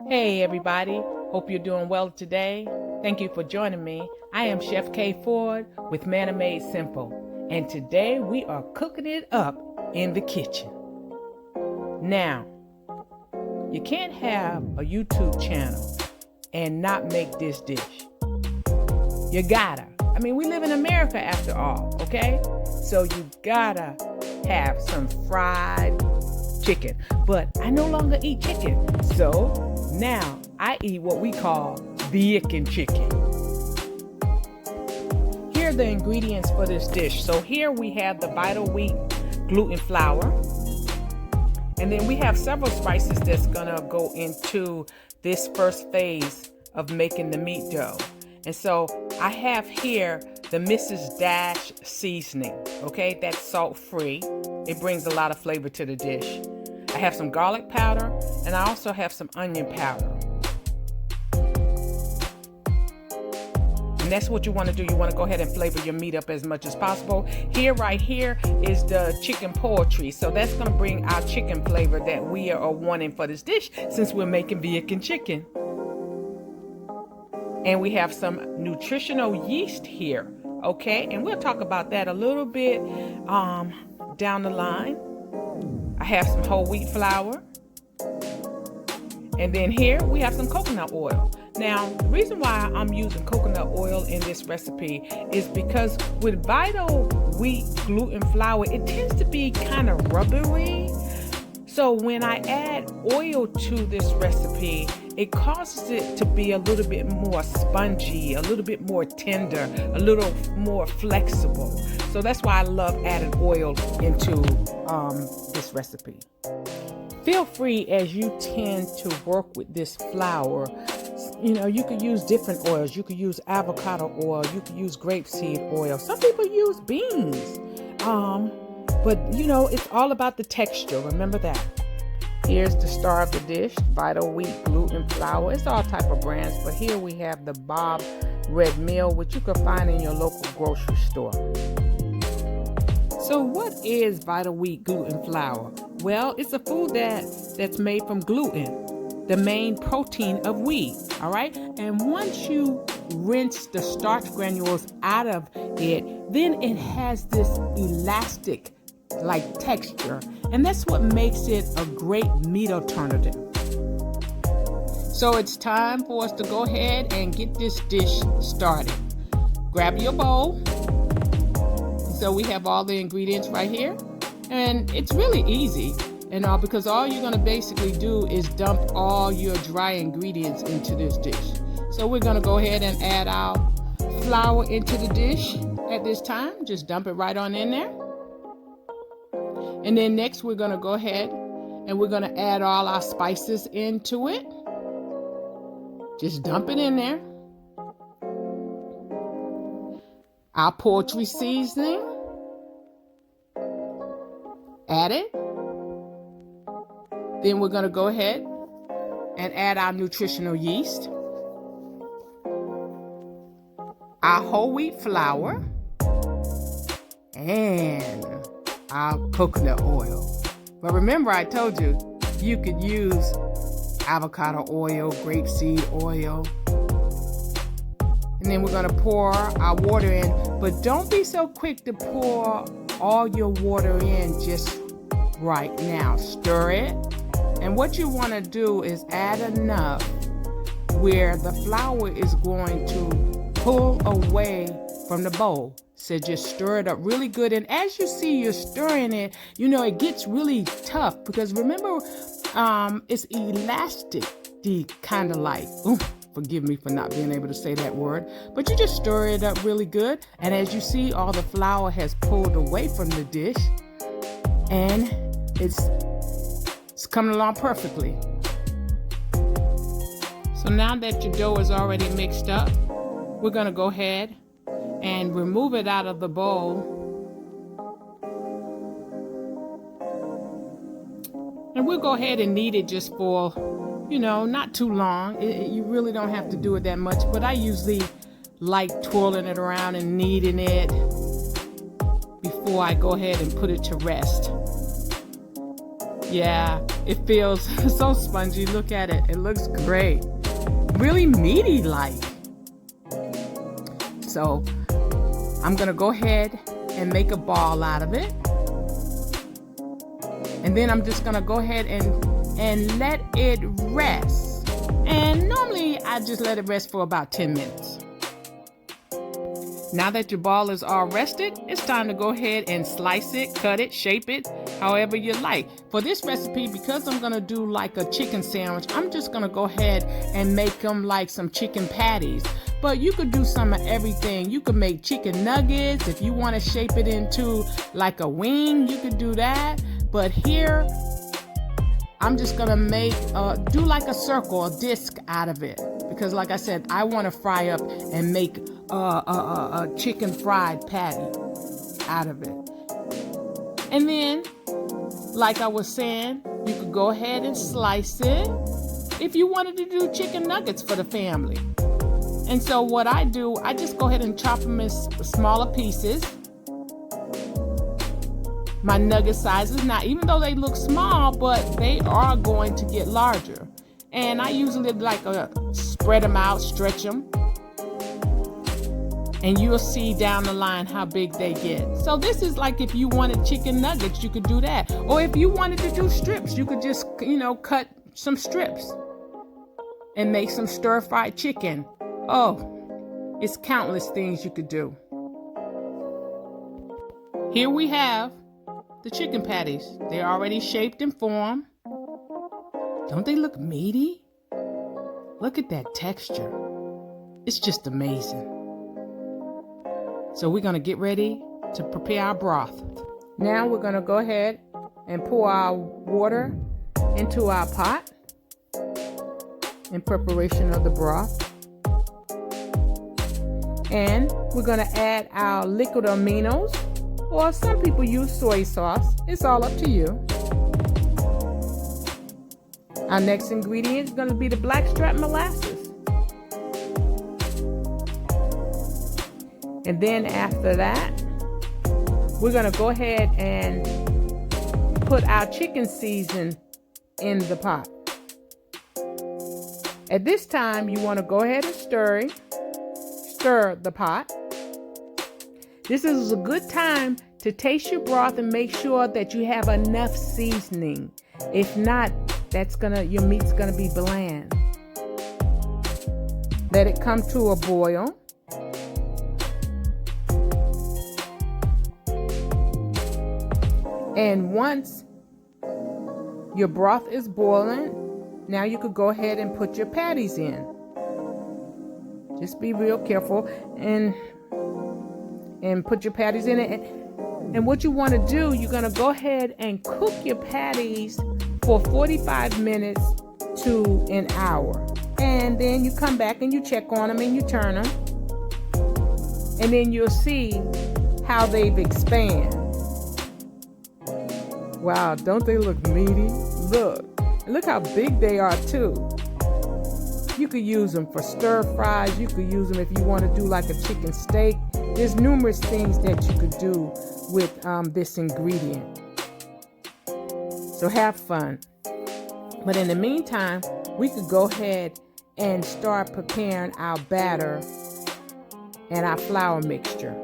Hey everybody, hope you're doing well today. Thank you for joining me. I am Chef K Ford with Manna Made Simple, and today we are cooking it up in the kitchen. Now, you can't have a YouTube channel and not make this dish. You gotta. I mean, we live in America after all, okay? So you gotta have some fried chicken. But I no longer eat chicken, so now I eat what we call bacon chicken. Here are the ingredients for this dish. So here we have the Vital Wheat gluten flour. And then we have several spices that's gonna go into this first phase of making the meat dough. And so I have here the Mrs. Dash seasoning, okay? That's salt-free. It brings a lot of flavor to the dish. I have some garlic powder, and I also have some onion powder. And that's what you want to do. You want to go ahead and flavor your meat up as much as possible. Right here is the chicken poultry. So that's going to bring our chicken flavor that we are wanting for this dish since we're making bacon chicken. And we have some nutritional yeast here, okay? And we'll talk about that a little bit down the line. I have some whole wheat flour. And then here we have some coconut oil. Now, the reason why I'm using coconut oil in this recipe is because with Vital Wheat gluten flour, it tends to be kind of rubbery. So when I add oil to this recipe, it causes it to be a little bit more spongy, a little bit more tender, a little more flexible. So that's why I love adding oil into this recipe. Feel free as you tend to work with this flour. You know, you could use different oils. You could use avocado oil. You could use grapeseed oil. Some people use beans. But you know, it's all about the texture. Remember that. Here's the star of the dish, Vital Wheat gluten flour. It's all type of brands, but here we have the Bob Red Mill, which you can find in your local grocery store. So what is Vital Wheat gluten flour? Well, it's a food that's made from gluten, the main protein of wheat, all right? And once you rinse the starch granules out of it, then it has this elastic like texture, and that's what makes it a great meat alternative. So it's time for us to go ahead and get this dish started. Grab your bowl. So we have all the ingredients right here, and it's really easy, because all you're going to basically do is dump all your dry ingredients into this dish. So we're going to go ahead and add our flour into the dish at this time. Just dump it right on in there. And then next we're going to go ahead and we're going to add all our spices into it. Just dump it in there. Our poultry seasoning. Add it. Then we're going to go ahead and add our nutritional yeast. Our whole wheat flour. And our coconut oil. But remember, I told you, you could use avocado oil, grapeseed oil. And then we're gonna pour our water in, but don't be so quick to pour all your water in just right now. Stir it. And what you wanna do is add enough where the flour is going to pull away from the bowl. So just stir it up really good. And as you see, you're stirring it, it gets really tough because remember, it's elastic, kind of like, forgive me for not being able to say that word, but you just stir it up really good. And as you see, all the flour has pulled away from the dish and it's coming along perfectly. So now that your dough is already mixed up, we're gonna go ahead and remove it out of the bowl. And we'll go ahead and knead it just for, not too long. You really don't have to do it that much, but I usually like twirling it around and kneading it before I go ahead and put it to rest. Yeah, it feels so spongy. Look at it. It looks great. Really meaty like. So I'm gonna go ahead and make a ball out of it. And then I'm just gonna go ahead and let it rest. And normally I just let it rest for about 10 minutes. Now that your ball is all rested, it's time to go ahead and slice it, cut it, shape it, however you like. For this recipe, because I'm gonna do like a chicken sandwich, I'm just gonna go ahead and make them like some chicken patties. But you could do some of everything. You could make chicken nuggets. If you wanna shape it into like a wing, you could do that. But here, I'm just gonna do like a circle, a disc out of it. Because like I said, I wanna fry up and make a chicken fried patty out of it. And then, like I was saying, you could go ahead and slice it if you wanted to do chicken nuggets for the family. And so what I do, I just go ahead and chop them in smaller pieces. My nugget sizes, now even though they look small, but they are going to get larger. And I usually like spread them out, stretch them. And you'll see down the line how big they get. So this is like if you wanted chicken nuggets, you could do that. Or if you wanted to do strips, you could just, cut some strips and make some stir-fried chicken. Oh, it's countless things you could do. Here we have the chicken patties. They're already shaped and formed. Don't they look meaty? Look at that texture. It's just amazing. So we're gonna get ready to prepare our broth. Now we're gonna go ahead and pour our water into our pot in preparation of the broth. And we're gonna add our liquid aminos, or some people use soy sauce. It's all up to you. Our next ingredient is gonna be the blackstrap molasses. And then after that, we're gonna go ahead and put our chicken season in the pot. At this time, you wanna go ahead and stir the pot. This is a good time to taste your broth and make sure that you have enough seasoning. If not, your meat's gonna be bland. Let it come to a boil. And once your broth is boiling, now you could go ahead and put your patties in. Just be real careful and put your patties in it. And what you want to do, you're going to go ahead and cook your patties for 45 minutes to an hour. And then you come back and you check on them and you turn them. And then you'll see how they've expanded. Wow, don't they look meaty? Look how big they are too. You could use them for stir fries. You could use them if you want to do like a chicken steak. There's numerous things that you could do with this ingredient. So have fun. But in the meantime, we could go ahead and start preparing our batter and our flour mixture.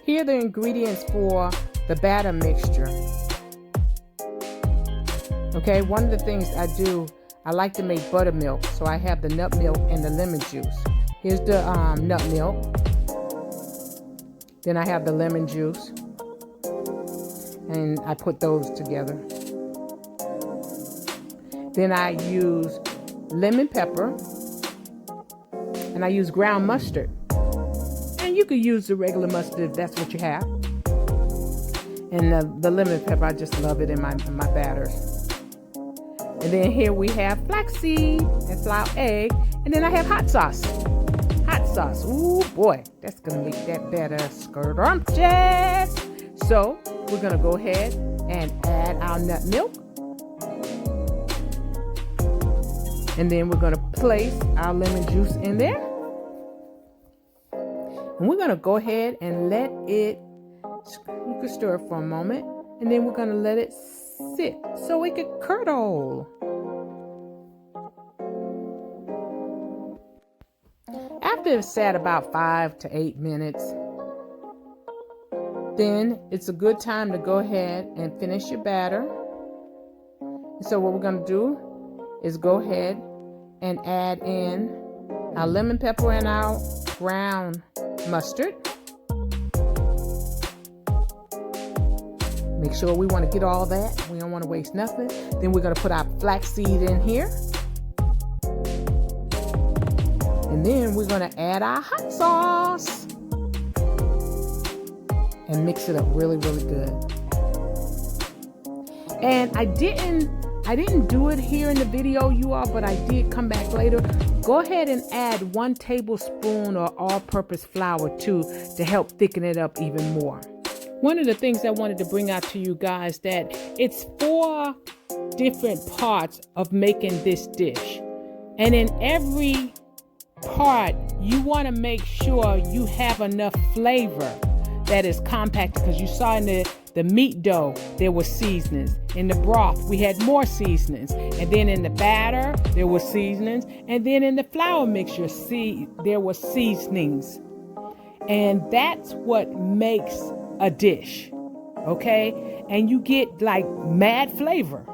Here are the ingredients for the batter mixture. Okay, one of the things I do, I like to make buttermilk, so I have the nut milk and the lemon juice. Here's the nut milk. Then I have the lemon juice, and I put those together. Then I use lemon pepper, and I use ground mustard. And you could use the regular mustard if that's what you have. And the lemon pepper, I just love it in my batters. And then here we have flaxseed and flour egg. And then I have hot sauce. Hot sauce. Ooh, boy, that's going to make that batter scrumptious. So we're going to go ahead and add our nut milk. And then we're going to place our lemon juice in there. And we're going to go ahead and let it, you can stir it for a moment. And then we're going to let it sit so it could curdle. After it's sat about 5 to 8 minutes, then it's a good time to go ahead and finish your batter. So what we're going to do is go ahead and add in our lemon pepper and our brown mustard. Make sure we want to get all that. We don't want to waste nothing. Then we're going to put our flaxseed in here. And then we're going to add our hot sauce. And mix it up really, really good. And I didn't do it here in the video, you all, but I did come back later. Go ahead and add 1 tablespoon of all-purpose flour too to help thicken it up even more. One of the things I wanted to bring out to you guys that it's 4 different parts of making this dish. And in every part, you want to make sure you have enough flavor that is compacted, because you saw in the meat dough there was seasonings. In the broth we had more seasonings, and then in the batter there was seasonings, and then in the flour mixture there was seasonings. And that's what makes a dish, okay? And you get like mad flavor.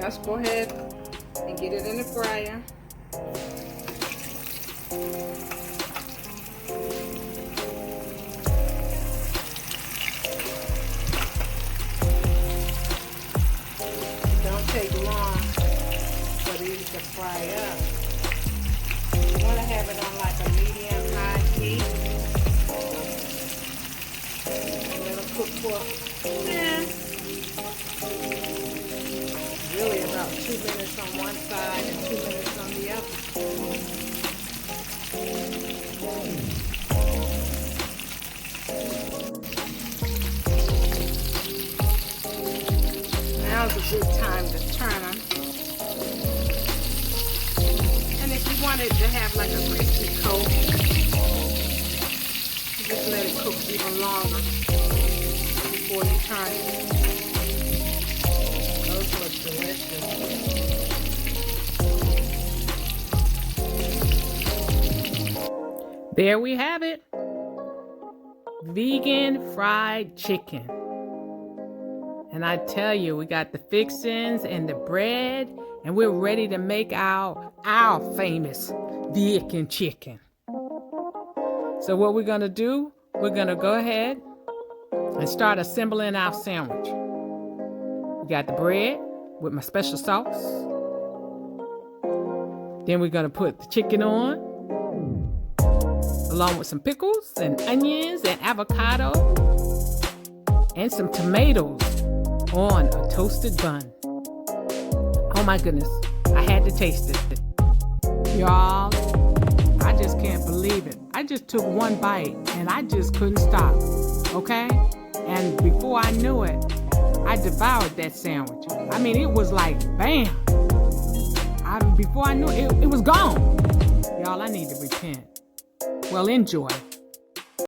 Let's go ahead and get it in the fryer. Don't take long for these to fry up. You want to have it on like a medium high heat. And it'll cook for really about 2 minutes on one side and 2 minutes on the other. Now's a good time to turn them. And if you want it to have like a crispy coat, just let it cook even longer before you turn it. Those look delicious. There we have it. Vegan fried chicken. And I tell you, we got the fixings and the bread, and we're ready to make our famous vegan chicken. So what we're gonna do, we're gonna go ahead and start assembling our sandwich. We got the bread with my special sauce. Then we're gonna put the chicken on, along with some pickles and onions and avocado and some tomatoes on a toasted bun. Oh my goodness, I had to taste it. Y'all, I just can't believe it. I just took one bite and I just couldn't stop, okay? And before I knew it, I devoured that sandwich. I mean, it was like, bam. Before I knew it, it was gone. Y'all, I need to repent. Well, enjoy.